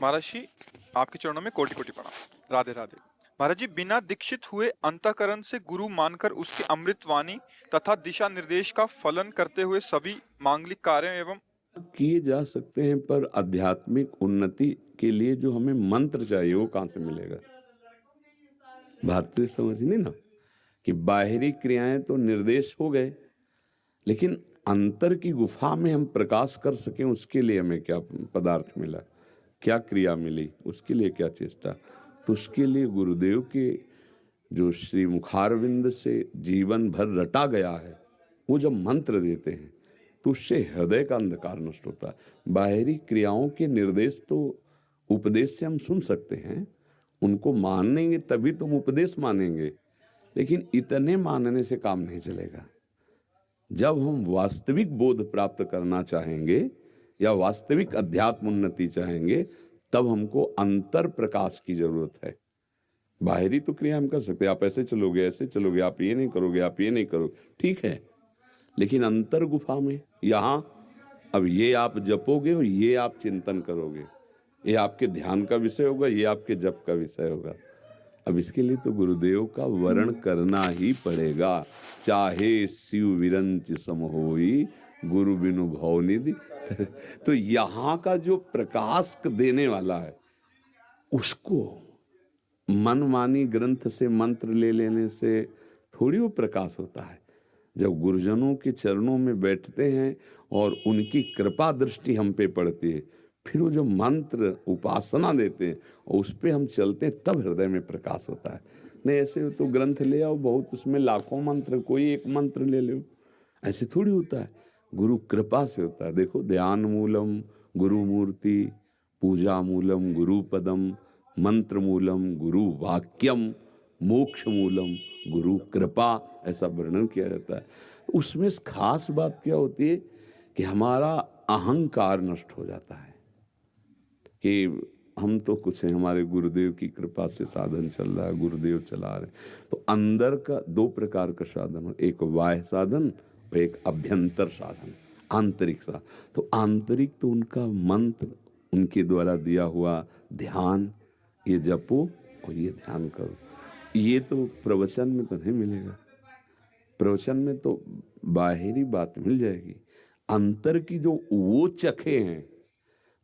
महाराज जी, आपके चरणों में कोटि कोटि प्रणाम। राधे राधे। महाराज जी, बिना दीक्षित हुए अंतःकरण से गुरु मानकर उसकी अमृत वाणी तथा दिशा निर्देश का फलन करते हुए सभी मांगलिक कार्यों एवं किए जा सकते हैं, पर आध्यात्मिक उन्नति के लिए जो हमें मंत्र चाहिए वो कहाँ से मिलेगा? बात तो समझनी ना, कि बाहरी क्रियाएं तो निर्देश हो गए, लेकिन अंतर की गुफा में हम प्रकाश कर सकें उसके लिए हमें क्या पदार्थ मिला, क्या क्रिया मिली, उसके लिए क्या चेष्टा। तो उसके लिए गुरुदेव के जो श्री मुखारविंद से जीवन भर रटा गया है, वो जब मंत्र देते हैं तो उससे हृदय का अंधकार नष्ट होता है। बाहरी क्रियाओं के निर्देश तो उपदेश से हम सुन सकते हैं, उनको मानेंगे तभी तुम उपदेश मानेंगे, लेकिन इतने मानने से काम नहीं चलेगा। जब हम वास्तविक बोध प्राप्त करना चाहेंगे या वास्तविक अध्यात्म उन्नति चाहेंगे, तब हमको अंतर प्रकाश की जरूरत है। बाहरी तो क्रिया हम कर सकते हैं, आप ऐसे चलोगे, ऐसे चलोगे, आप ये नहीं करोगे, आप ये नहीं करोगे, ठीक है, लेकिन अंतर गुफा में यहाँ अब ये आप जपोगे और ये आप चिंतन करोगे, ये आपके ध्यान का विषय होगा, ये आपके जप का विषय होगा। अब इसके लिए तो गुरुदेव का वर्ण करना ही पड़ेगा, चाहे शिव विरंच सम होई गुरु बिनु भव निधि। तो यहाँ का जो प्रकाश देने वाला है, उसको मनमानी ग्रंथ से मंत्र ले लेने से थोड़ी वो प्रकाश होता है। जब गुरुजनों के चरणों में बैठते हैं और उनकी कृपा दृष्टि हम पे पड़ती है, फिर वो जो मंत्र उपासना देते हैं और उस पे हम चलते हैं, तब हृदय में प्रकाश होता है। नहीं ऐसे तो ग्रंथ ले आओ बहुत, उसमें लाखों मंत्र, कोई एक मंत्र ले लो, ऐसे थोड़ी होता है। गुरु कृपा से होता है। देखो, ध्यान मूलम गुरु मूर्ति, पूजा मूलम गुरु पदम, मंत्र मूलम गुरु वाक्यम, मोक्ष मूलम गुरु कृपा, ऐसा वर्णन किया जाता है। उसमें खास बात क्या होती है कि हमारा अहंकार नष्ट हो जाता है कि हम तो कुछ हैं, हमारे गुरुदेव की कृपा से साधन चल रहा है, गुरुदेव चला रहे। तो अंदर का दो प्रकार का साधन हो, एक बाह्य साधन और एक अभ्यंतर साधन, आंतरिक साधन। तो आंतरिक तो उनका मंत्र, उनके द्वारा दिया हुआ ध्यान, ये जपो और ये ध्यान करो। ये तो प्रवचन में तो नहीं मिलेगा, प्रवचन में तो बाहरी बात मिल जाएगी। अंतर की जो वो चखे हैं,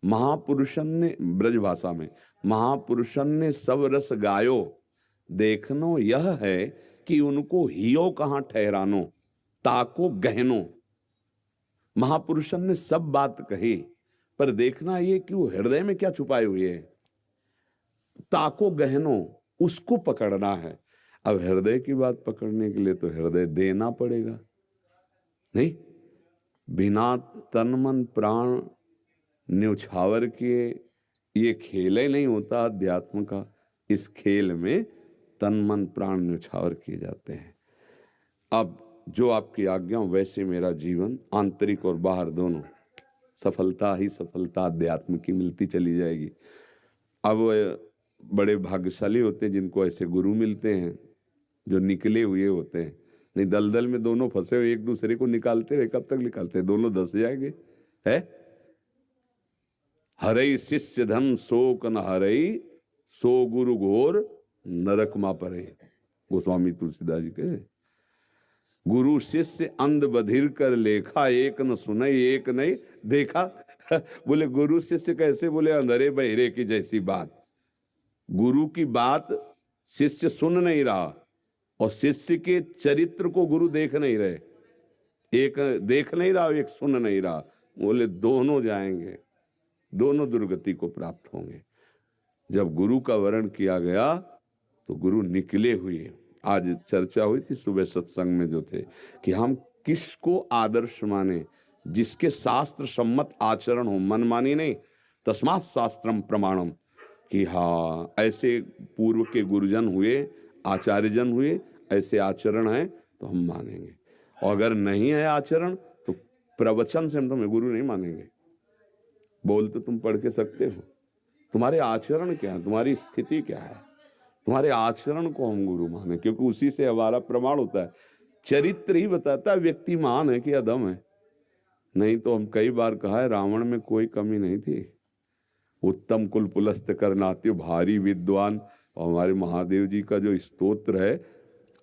महापुरुषन ने ब्रज भाषा में, महापुरुषन ने सब रस गायो, देखनो यह है कि उनको हियो कहाँ ठहरानो, ताको गहनो। महापुरुषन ने सब बात कही, पर देखना ये कि वो हृदय में क्या छुपाए हुए है, ताको गहनो, उसको पकड़ना है। अब हृदय की बात पकड़ने के लिए तो हृदय देना पड़ेगा। नहीं, बिना तन मन प्राण न्यौछावर किए ये खेल ही नहीं होता अध्यात्म का। इस खेल में तन मन प्राण न्यौछावर किए जाते हैं। अब जो आपकी आज्ञा वैसे मेरा जीवन, आंतरिक और बाहर दोनों, सफलता ही सफलता अध्यात्म की मिलती चली जाएगी। अब बड़े भाग्यशाली होते हैं जिनको ऐसे गुरु मिलते हैं जो निकले हुए होते हैं। नहीं, दलदल में दोनों फंसे हुए एक दूसरे को निकालते रहे, कब तक निकालते हैं, दोनों धंस जाएंगे। है हरई शिष्य धन शोक न हरई, सो गुरु घोर नरक मा परे। गोस्वामी तुलसीदास जी कहे, गुरु शिष्य अंध बधिर कर लेखा, एक न सुने एक नहीं देखा। बोले गुरु शिष्य कैसे? बोले अंधेरे बहिरे की जैसी बात। गुरु की बात शिष्य सुन नहीं रहा और शिष्य के चरित्र को गुरु देख नहीं रहे, एक देख नहीं रहा, एक सुन नहीं रहा। बोले दोनों जाएंगे, दोनों दुर्गति को प्राप्त होंगे। जब गुरु का वर्ण किया गया तो गुरु निकले हुए। आज चर्चा हुई थी सुबह सत्संग में जो थे कि हम किसको आदर्श माने, जिसके शास्त्र सम्मत आचरण हो, मनमानी नहीं। तस्मात् शास्त्रम प्रमाणम, कि हाँ ऐसे पूर्व के गुरुजन हुए, आचार्यजन हुए, ऐसे आचरण है तो हम मानेंगे। और अगर नहीं है आचरण तो प्रवचन से हम तुम्हें गुरु नहीं मानेंगे। बोल तो तुम पढ़ के सकते हो, तुम्हारे आचरण क्या है, तुम्हारी स्थिति क्या है, तुम्हारे आचरण को हम गुरु माने, क्योंकि उसी से हमारा प्रमाण होता है। चरित्र ही बताता है व्यक्ति महान है कि अधम है। नहीं तो हम कई बार कहा है रावण में कोई कमी नहीं थी, उत्तम कुल पुलस्त करनात्यो, भारी विद्वान। और हमारे महादेव जी का जो स्तोत्र है,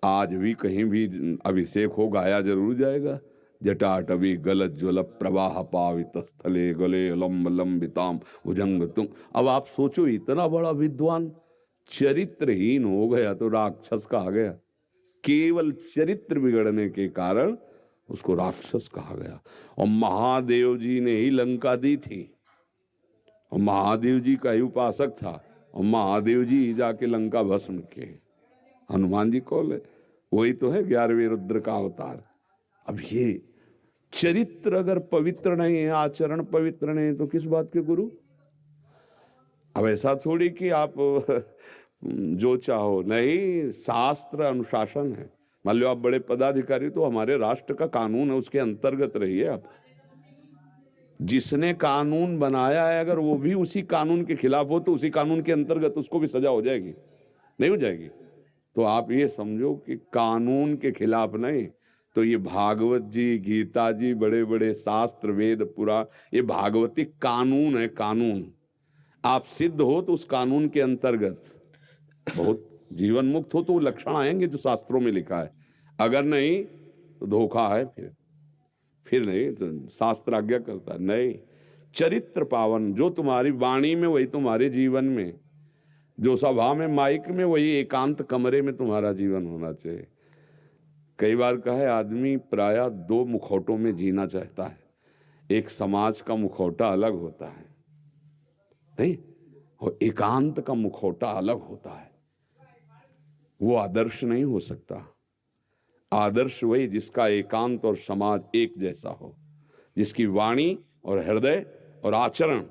आज भी कहीं भी अभिषेक हो गाया जरूर जाएगा। जटाटवी गलत ज्वल प्रवाह पावित स्थले गले लंब लंबिताम भुजंग तुम। अब आप सोचो, इतना बड़ा विद्वान चरित्रहीन हो गया तो राक्षस कहा गया। केवल चरित्र बिगड़ने के कारण उसको राक्षस कहा गया। और महादेव जी ने ही लंका दी थी, और महादेव जी का ही उपासक था, और महादेव जी ही जाके लंका भस्म किए। हनुमान जी कौन है? वही तो है 11वें रुद्र का अवतार। अब ये चरित्र अगर पवित्र नहीं है, आचरण पवित्र नहीं है, तो किस बात के गुरु? अब ऐसा थोड़ी कि आप जो चाहो, नहीं, शास्त्र अनुशासन है। मान लो आप बड़े पदाधिकारी, तो हमारे राष्ट्र का कानून है, उसके अंतर्गत रहिए आप। जिसने कानून बनाया है अगर वो भी उसी कानून के खिलाफ हो, तो उसी कानून के अंतर्गत उसको भी सजा हो जाएगी, नहीं हो जाएगी? तो आप ये समझो कि कानून के खिलाफ नहीं, तो ये भागवत जी, गीता जी, बड़े बड़े शास्त्र, वेद, पुराण, ये भागवती कानून है, कानून। आप सिद्ध हो तो उस कानून के अंतर्गत, बहुत जीवन मुक्त हो तो वो लक्षण आएंगे जो शास्त्रों में लिखा है। अगर नहीं तो धोखा है, फिर नहीं तो शास्त्र आज्ञा करता है। नहीं, चरित्र पावन, जो तुम्हारी वाणी में वही तुम्हारे जीवन में, जो सभा में माइक में वही एकांत कमरे में तुम्हारा जीवन होना चाहिए। कई बार कहा है, आदमी प्रायः 2 मुखौटों में जीना चाहता है। एक समाज का मुखौटा अलग होता है, नहीं, और एकांत का मुखौटा अलग होता है। वो आदर्श नहीं हो सकता। आदर्श वही जिसका एकांत और समाज एक जैसा हो, जिसकी वाणी और हृदय और आचरण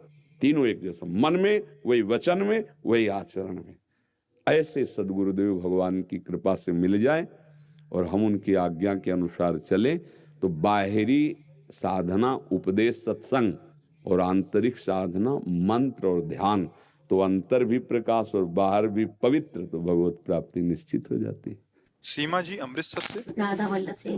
तीनों एक जैसा, मन में वही, वचन में वही, आचरण में। ऐसे सदगुरुदेव भगवान की कृपा से मिल जाए और हम उनकी आज्ञा के अनुसार चलें, तो बाहरी साधना उपदेश सत्संग और आंतरिक साधना मंत्र और ध्यान, तो अंतर भी प्रकाश और बाहर भी पवित्र, तो भगवत प्राप्ति निश्चित हो जाती है। सीमा जी अमृतसर से। राधा वल्लभ से